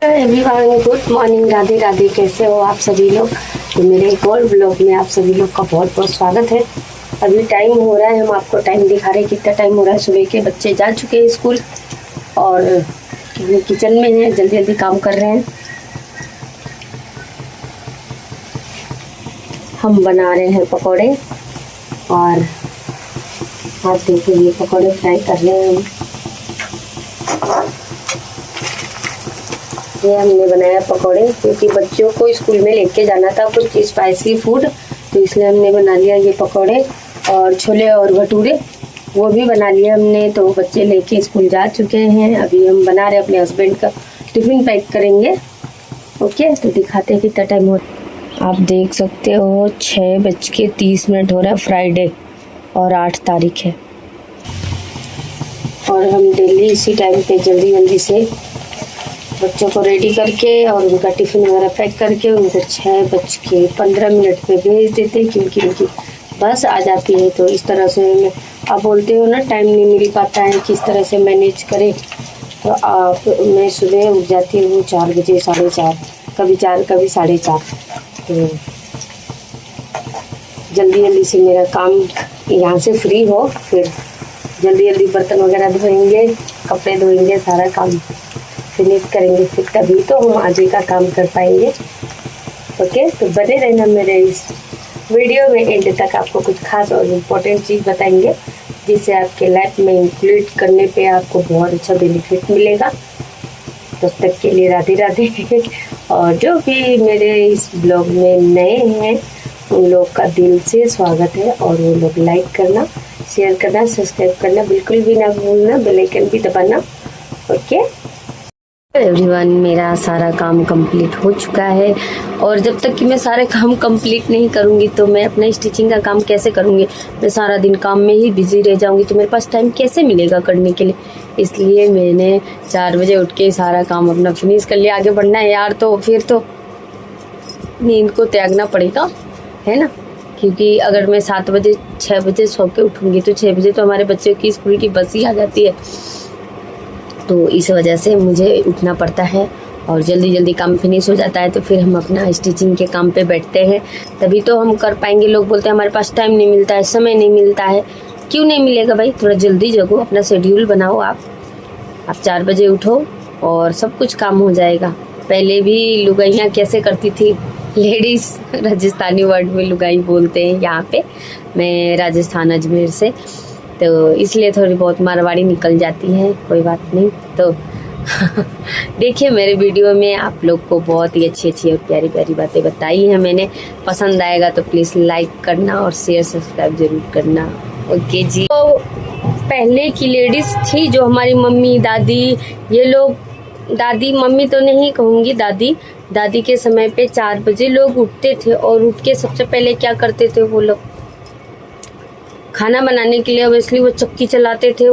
Everyone, good morning, Radhe Radhe. कैसे हो आप सभी लोग? तो मेरे एक और ब्लॉग में आप सभी लोग का बहुत बहुत स्वागत है। अभी टाइम हो रहा है, हम आपको टाइम दिखा रहे हैं कितना टाइम हो रहा है। सुबह के बच्चे जा चुके हैं स्कूल और किचन में हैं, जल्दी जल्दी काम कर रहे हैं। हम बना रहे हैं पकौड़े और आप देखिए ये पकौड़े फ्राई कर रहे हैं हम। ये हमने बनाया पकौड़े क्योंकि बच्चों को स्कूल में लेके जाना था कुछ स्पाइसी फूड, तो इसलिए हमने बना लिया ये पकौड़े। और छोले और भटूरे वो भी बना लिया हमने। तो बच्चे लेके स्कूल जा चुके हैं, अभी हम बना रहे अपने हस्बैंड का टिफ़िन पैक करेंगे। ओके, तो दिखाते हैं कितना टाइम हो रहा है। आप देख सकते हो 6:30 हो रहा है, फ्राइडे और 8 तारीख है। और हम डेली इसी टाइम पे जल्दी जल्दी से बच्चों को रेडी करके और उनका टिफ़िन वगैरह पैक करके उनको 6:15 पे भेज देते, क्योंकि उनकी बस आ जाती है। तो इस तरह से आप बोलते हो ना टाइम नहीं मिल पाता है, किस तरह से मैनेज करें। तो मैं सुबह उठ जाती हूँ 4 बजे, 4:30, कभी 4 कभी 4:30। तो जल्दी जल्दी से मेरा काम यहाँ से फ्री हो, फिर जल्दी जल्दी बर्तन वगैरह धोएंगे, कपड़े धोएंगे, सारा काम फिनिश करेंगे, फिर तभी तो हम आगे का काम कर पाएंगे। ओके, तो बने रहना मेरे इस वीडियो में, एंड तक आपको कुछ खास और इम्पोर्टेंट चीज़ बताएंगे जिससे आपके लाइफ में इंक्लूड करने पे आपको बहुत अच्छा बेनिफिट मिलेगा। तब तक के लिए राधे राधे। और जो भी मेरे इस ब्लॉग में नए हैं उन लोग का दिल से स्वागत है, और वो लोग लाइक करना, शेयर करना, सब्सक्राइब करना बिल्कुल भी ना भूलना, बेल आइकन भी दबाना। ओके एवरीवन, मेरा सारा काम कंप्लीट हो चुका है, और जब तक कि मैं सारे काम कंप्लीट नहीं करूँगी तो मैं अपना स्टिचिंग का काम कैसे करूँगी। मैं सारा दिन काम में ही बिजी रह जाऊँगी, तो मेरे पास टाइम कैसे मिलेगा करने के लिए। इसलिए मैंने 4 बजे उठ के सारा काम अपना फिनिश कर लिया। आगे बढ़ना है यार, तो फिर तो नींद को त्यागना पड़ेगा, है ना। क्योंकि अगर मैं 7 बजे 6 बजे सो के उठूँगी तो 6 बजे तो हमारे बच्चों की स्कूल की बस ही आ जाती है। तो इस वजह से मुझे उठना पड़ता है और जल्दी जल्दी काम फिनिश हो जाता है। तो फिर हम अपना स्टिचिंग के काम पे बैठते हैं, तभी तो हम कर पाएंगे। लोग बोलते हैं हमारे पास टाइम नहीं मिलता है, समय नहीं मिलता है। क्यों नहीं मिलेगा भाई, थोड़ा जल्दी जगो, अपना शेड्यूल बनाओ। आप 4 बजे उठो और सब कुछ काम हो जाएगा। पहले भी लुगाइयाँ कैसे करती थी लेडीज़, राजस्थानी वर्ड में लुगाई बोलते हैं यहाँ पे। मैं राजस्थान अजमेर से, तो इसलिए थोड़ी बहुत मारवाड़ी निकल जाती है, कोई बात नहीं। तो देखिए मेरे वीडियो में आप लोग को बहुत ही अच्छी अच्छी और प्यारी प्यारी बातें बताई हैं मैंने। पसंद आएगा तो प्लीज़ लाइक करना और शेयर सब्सक्राइब जरूर करना। ओके जी। तो पहले की लेडीज़ थी जो हमारी मम्मी दादी, ये लोग, दादी मम्मी तो नहीं कहूँगी, दादी के समय पे 4 बजे लोग उठते थे, और उठ के सबसे पहले क्या करते थे वो लोग, खाना बनाने के लिए ऑब्वियसली वो चक्की चलाते थे।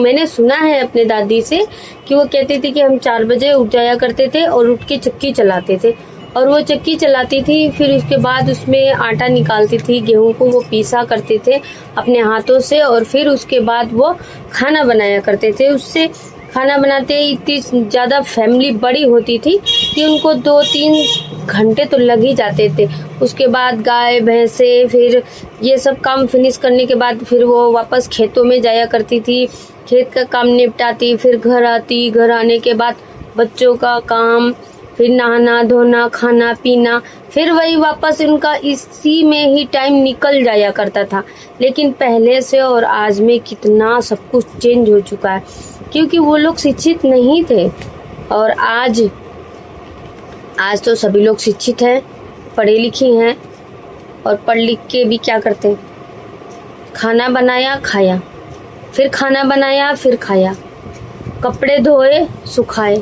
मैंने सुना है अपने दादी से कि वो कहती थी कि हम 4 बजे उठ जाया करते थे और उठ के चक्की चलाते थे। और वो चक्की चलाती थी, फिर उसके बाद उसमें आटा निकालती थी, गेहूं को वो पीसा करते थे अपने हाथों से, और फिर उसके बाद वो खाना बनाया करते थे। उससे खाना बनाते ही इतनी ज़्यादा फैमिली बड़ी होती थी कि उनको 2-3 घंटे तो लग ही जाते थे। उसके बाद गाय भैंसे, फिर ये सब काम फिनिश करने के बाद फिर वो वापस खेतों में जाया करती थी, खेत का काम निपटाती, फिर घर आती, घर आने के बाद बच्चों का काम, फिर नहाना धोना, खाना पीना, फिर वही वापस उनका इसी में ही टाइम निकल जाया करता था। लेकिन पहले से और आज में कितना सब कुछ चेंज हो चुका है, क्योंकि वो लोग शिक्षित नहीं थे। और आज तो सभी लोग शिक्षित हैं, पढ़े लिखे हैं, और पढ़ लिख के भी क्या करते हैं, खाना बनाया खाया, फिर खाना बनाया फिर खाया, कपड़े धोए सुखाए,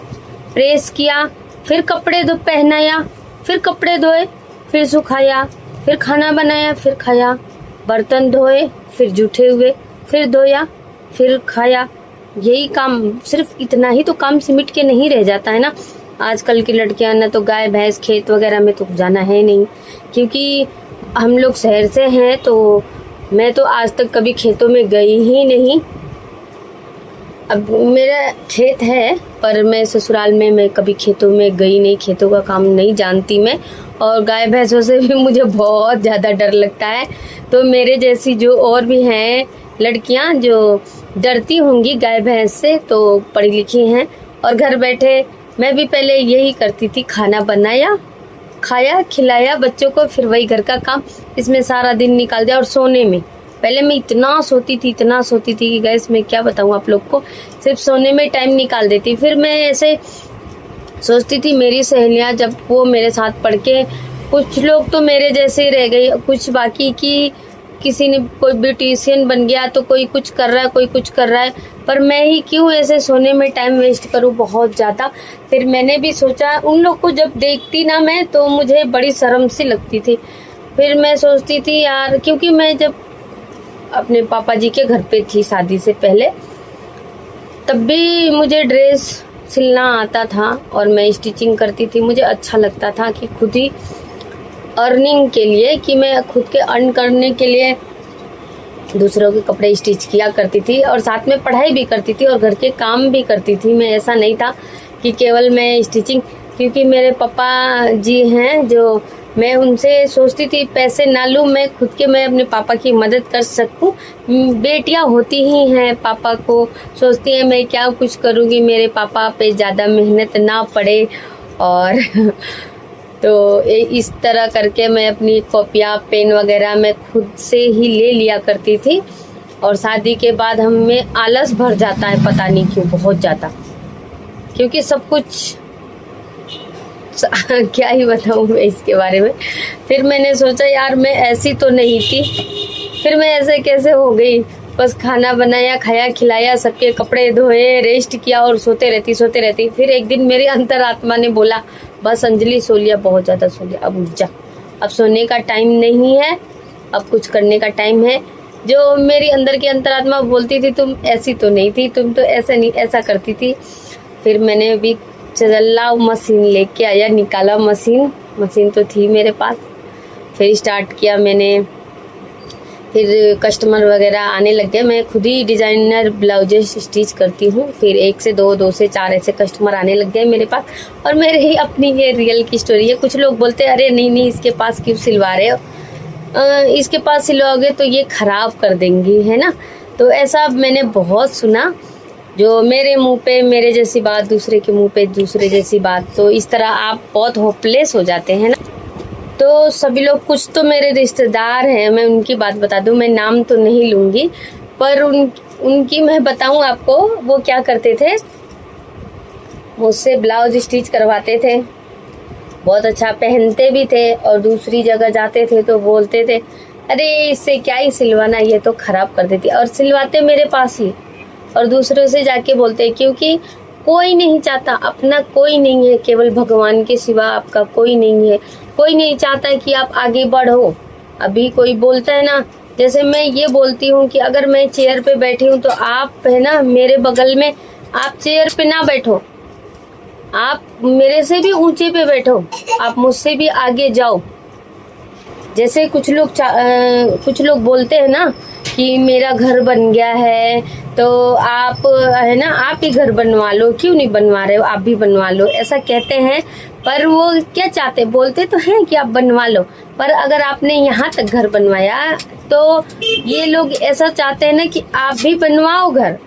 प्रेस किया, फिर कपड़े पहनाया, फिर कपड़े धोए, फिर सुखाया, फिर खाना बनाया फिर खाया, बर्तन धोए, फिर जूठे हुए, फिर धोया, फिर खाया। यही काम, सिर्फ इतना ही तो काम सिमट के नहीं रह जाता है ना। आजकल की लड़कियां ना तो गाय भैंस खेत वगैरह में तो जाना है नहीं, क्योंकि हम लोग शहर से हैं। तो मैं तो आज तक कभी खेतों में गई ही नहीं, अब मेरा खेत है, पर मैं ससुराल में मैं कभी खेतों में गई नहीं, खेतों का काम नहीं जानती मैं, और गाय भैंसों से भी मुझे बहुत ज़्यादा डर लगता है। तो मेरे जैसी जो और भी हैं लड़कियां जो डरती होंगी गाय भैंस से, तो पढ़ी लिखी हैं और घर बैठे, मैं भी पहले यही करती थी, खाना बनाया, खाया, खिलाया बच्चों को, फिर वही घर का काम, इसमें सारा दिन निकाल दिया। और सोने में पहले मैं इतना सोती थी कि गैस मैं क्या बताऊँ आप लोग को, सिर्फ सोने में टाइम निकाल देती। फिर मैं ऐसे सोचती थी, मेरी सहेलियां जब वो मेरे साथ पढ़ के, कुछ लोग तो मेरे जैसे ही रह गई, कुछ बाकी की किसी ने कोई ब्यूटिशियन बन गया, तो कोई कुछ कर रहा है, कोई कुछ कर रहा है, पर मैं ही क्यों ऐसे सोने में टाइम वेस्ट करूं बहुत ज़्यादा। फिर मैंने भी सोचा, उन लोग को जब देखती ना मैं, तो मुझे बड़ी शर्म सी लगती थी। फिर मैं सोचती थी यार, क्योंकि मैं जब अपने पापा जी के घर पे थी शादी से पहले, तब भी मुझे ड्रेस सिलना आता था और मैं स्टिचिंग करती थी। मुझे अच्छा लगता था कि खुद ही अर्निंग के लिए, कि मैं खुद के अर्न करने के लिए दूसरों के कपड़े स्टिच किया करती थी और साथ में पढ़ाई भी करती थी और घर के काम भी करती थी मैं। ऐसा नहीं था कि केवल मैं स्टिचिंग, क्योंकि मेरे पापा जी हैं जो, मैं उनसे सोचती थी पैसे ना लूँ, मैं खुद के, मैं अपने पापा की मदद कर सकूँ। बेटियां होती ही हैं, पापा को सोचती हैं मैं क्या कुछ करूँगी, मेरे पापा पे ज़्यादा मेहनत ना पड़े। और तो इस तरह करके मैं अपनी कॉपियाँ पेन वगैरह मैं खुद से ही ले लिया करती थी। और शादी के बाद हमें आलस भर जाता है, पता नहीं क्यों, बहुत ज़्यादा, क्योंकि सब कुछ क्या ही बताऊँ मैं इसके बारे में। फिर मैंने सोचा यार मैं ऐसी तो नहीं थी, फिर मैं ऐसे कैसे हो गई, बस खाना बनाया, खाया, खिलाया, सबके कपड़े धोए, रेस्ट किया और सोते रहती। फिर एक दिन मेरी अंतरात्मा ने बोला, बस अंजलि सो लिया, बहुत ज़्यादा सो लिया, अब उठ जा, अब सोने का टाइम नहीं है, अब कुछ करने का टाइम है। जो मेरी अंदर की अंतरात्मा बोलती थी, तुम ऐसी तो नहीं थी, तुम तो ऐसा नहीं, ऐसा करती थी। फिर मैंने भी चला मशीन लेके आया, निकाला मशीन तो थी मेरे पास। फिर स्टार्ट किया मैंने, फिर कस्टमर वगैरह आने लग गए। मैं खुद ही डिज़ाइनर ब्लाउजेस स्टिच करती हूँ। फिर 1 से 2, 2 से 4 ऐसे कस्टमर आने लग गए मेरे पास। और मेरे ही अपनी ये रियल की स्टोरी है। कुछ लोग बोलते हैं अरे नहीं इसके पास क्यों सिलवा रहे हो, इसके पास सिलवाओगे तो ये ख़राब कर देंगी, है ना। तो ऐसा मैंने बहुत सुना, जो मेरे मुंह पे मेरे जैसी बात, दूसरे के मुंह पे दूसरे जैसी बात। तो इस तरह आप बहुत होपलेस हो जाते हैं ना। तो सभी लोग, कुछ तो मेरे रिश्तेदार हैं, मैं उनकी बात बता दूं, मैं नाम तो नहीं लूँगी, पर उनकी मैं बताऊं आपको, वो क्या करते थे, मुझसे ब्लाउज स्टिच करवाते थे, बहुत अच्छा पहनते भी थे, और दूसरी जगह जाते थे तो बोलते थे अरे इससे क्या ही सिलवाना, ये तो ख़राब कर देती, और सिलवाते मेरे पास ही, और दूसरों से जाके बोलते, क्योंकि कोई नहीं चाहता, अपना कोई नहीं है, केवल भगवान के सिवा आपका कोई नहीं है। कोई नहीं चाहता है कि आप आगे बढ़ो। अभी कोई बोलता है ना, जैसे मैं ये बोलती हूँ कि अगर मैं चेयर पे बैठी हूँ तो आप है ना मेरे बगल में, आप चेयर पे ना बैठो, आप मेरे से भी ऊंचे पे बैठो, आप मुझसे भी आगे जाओ। जैसे कुछ लोग बोलते हैं ना कि मेरा घर बन गया है तो आप है ना, आप ही घर बनवा लो, क्यों नहीं बनवा रहे हो, आप भी बनवा लो, ऐसा कहते हैं। पर वो क्या चाहते, बोलते तो हैं कि आप बनवा लो, पर अगर आपने यहाँ तक घर बनवाया तो ये लोग ऐसा चाहते हैं ना कि आप भी बनवाओ घर,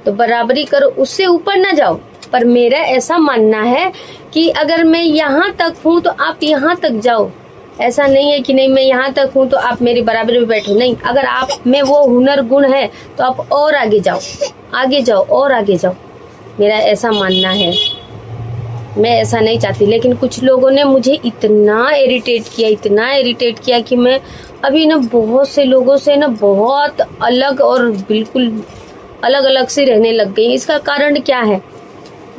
तो बराबरी करो, उससे ऊपर ना जाओ। पर मेरा ऐसा मानना है कि अगर मैं यहाँ तक हूँ तो आप यहाँ तक जाओ। ऐसा नहीं है कि नहीं मैं यहाँ तक हूँ तो आप मेरी बराबरी में बैठो, नहीं, अगर आप में वो हुनर गुण है तो आप और आगे जाओ और आगे जाओ। मेरा ऐसा मानना है, मैं ऐसा नहीं चाहती। लेकिन कुछ लोगों ने मुझे इतना इरिटेट किया कि मैं अभी ना बहुत से लोगों से ना बहुत अलग और बिल्कुल अलग से रहने लग गई। इसका कारण क्या है,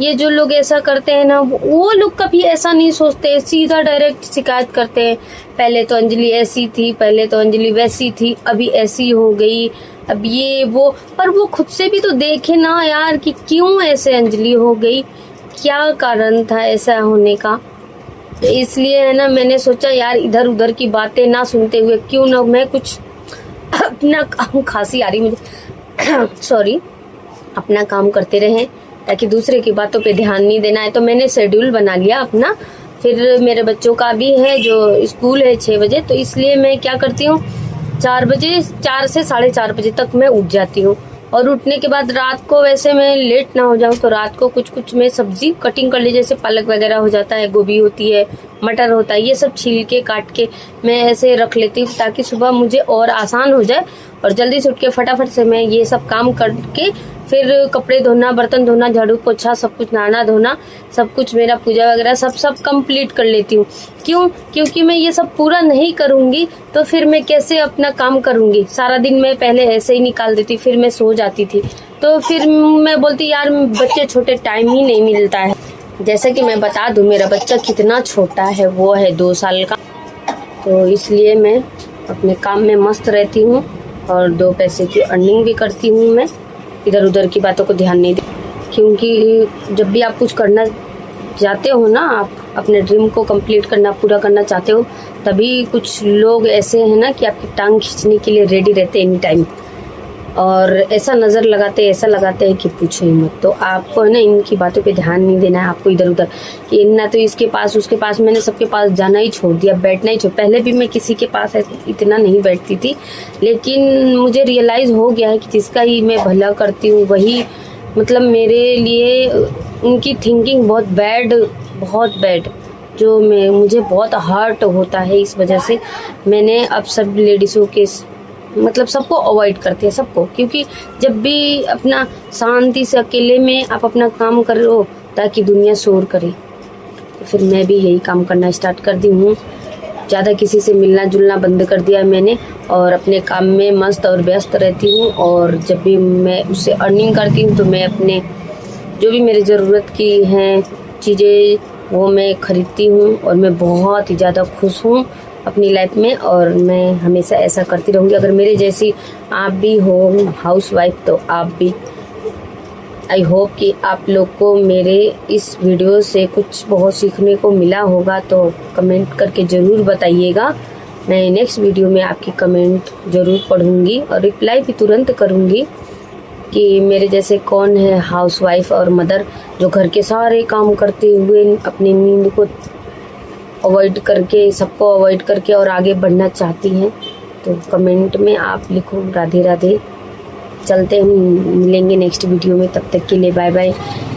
ये जो लोग ऐसा करते हैं ना, वो लोग कभी ऐसा नहीं सोचते, सीधा डायरेक्ट शिकायत करते हैं। पहले तो अंजलि ऐसी थी, पहले तो अंजलि वैसी थी, अभी ऐसी हो गई, अब ये वो। पर वो खुद से भी तो देखे ना यार कि क्यों ऐसे अंजलि हो गई, क्या कारण था ऐसा होने का। तो इसलिए है ना, मैंने सोचा यार इधर उधर की बातें ना सुनते हुए क्यों ना मैं कुछ अपना, खांसी आ रही मुझे सॉरी, अपना काम करते रहें, ताकि दूसरे की बातों पे ध्यान नहीं देना है। तो मैंने शेड्यूल बना लिया अपना। फिर मेरे बच्चों का भी है जो स्कूल है 6 बजे, तो इसलिए मैं क्या करती हूँ 4 बजे, 4 से 4:30 बजे तक मैं उठ जाती हूँ। और उठने के बाद रात को वैसे मैं लेट ना हो जाऊँ तो रात को कुछ मैं सब्जी कटिंग कर ली, जैसे पालक वगैरह हो जाता है, गोभी होती है, मटर होता है, ये सब छील के काट के मैं ऐसे रख लेती हूँ ताकि सुबह मुझे और आसान हो जाए और जल्दी से उठ के फटाफट से मैं ये सब काम करके फिर कपड़े धोना, बर्तन धोना, झाड़ू पोछा, सब कुछ, नहाना धोना, सब कुछ मेरा पूजा वगैरह सब कंप्लीट कर लेती हूँ। क्यों? क्योंकि मैं ये सब पूरा नहीं करूँगी तो फिर मैं कैसे अपना काम करूँगी। सारा दिन मैं पहले ऐसे ही निकाल देती, फिर मैं सो जाती थी। तो फिर मैं बोलती यार बच्चे छोटे, टाइम ही नहीं मिलता है। जैसे कि मैं बता दूँ मेरा बच्चा कितना छोटा है, वो है 2 साल का। तो इसलिए मैं अपने काम में मस्त रहती हूँ और 2 पैसे की अर्निंग भी करती हूँ। मैं इधर उधर की बातों को ध्यान नहीं दे, क्योंकि जब भी आप कुछ करना चाहते हो ना, आप अपने ड्रीम को कंप्लीट करना, पूरा करना चाहते हो, तभी कुछ लोग ऐसे हैं ना कि आपकी टांग खींचने के लिए रेडी रहते हैं एनी टाइम, और ऐसा नज़र लगाते, ऐसा लगाते हैं कि पूछो ही मत। तो आपको है ना इनकी बातों पे ध्यान नहीं देना है। आपको इधर उधर कि ना तो इसके पास उसके पास, मैंने सबके पास जाना ही छोड़ दिया, बैठना ही छोड़। पहले भी मैं किसी के पास इतना नहीं बैठती थी, लेकिन मुझे रियलाइज़ हो गया है कि जिसका ही मैं भला करती हूँ वही मतलब मेरे लिए उनकी थिंकिंग बहुत बैड, जो मुझे बहुत हर्ट होता है। इस वजह से मैंने अब सब लेडीज़ों के मतलब सबको अवॉइड करते हैं, सबको, क्योंकि जब भी अपना शांति से अकेले में आप अपना काम करो ताकि दुनिया शोर करे, तो फिर मैं भी यही काम करना स्टार्ट कर दी हूँ। ज़्यादा किसी से मिलना जुलना बंद कर दिया है मैंने, और अपने काम में मस्त और व्यस्त रहती हूँ। और जब भी मैं उससे अर्निंग करती हूँ तो मैं अपने जो भी मेरे ज़रूरत की हैं चीज़ें वो मैं खरीदती हूँ, और मैं बहुत ही ज़्यादा खुश हूँ अपनी लाइफ में, और मैं हमेशा ऐसा करती रहूँगी। अगर मेरे जैसी आप भी हो हाउसवाइफ तो आप भी, आई होप कि आप लोग को मेरे इस वीडियो से कुछ बहुत सीखने को मिला होगा। तो कमेंट करके ज़रूर बताइएगा। मैं नेक्स्ट वीडियो में आपकी कमेंट ज़रूर पढ़ूँगी और रिप्लाई भी तुरंत करूँगी कि मेरे जैसे कौन है हाउसवाइफ और मदर जो घर के सारे काम करते हुए अपनी नींद को अवॉइड करके, सबको अवॉइड करके और आगे बढ़ना चाहती हैं। तो कमेंट में आप लिखो राधे राधे। चलते हम मिलेंगे नेक्स्ट वीडियो में, तब तक के लिए बाय बाय।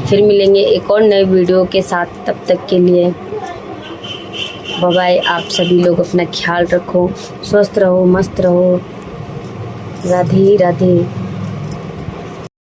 फिर मिलेंगे एक और नए वीडियो के साथ, तब तक के लिए बाय बाय। आप सभी लोग अपना ख्याल रखो, स्वस्थ रहो, मस्त रहो। राधे राधे।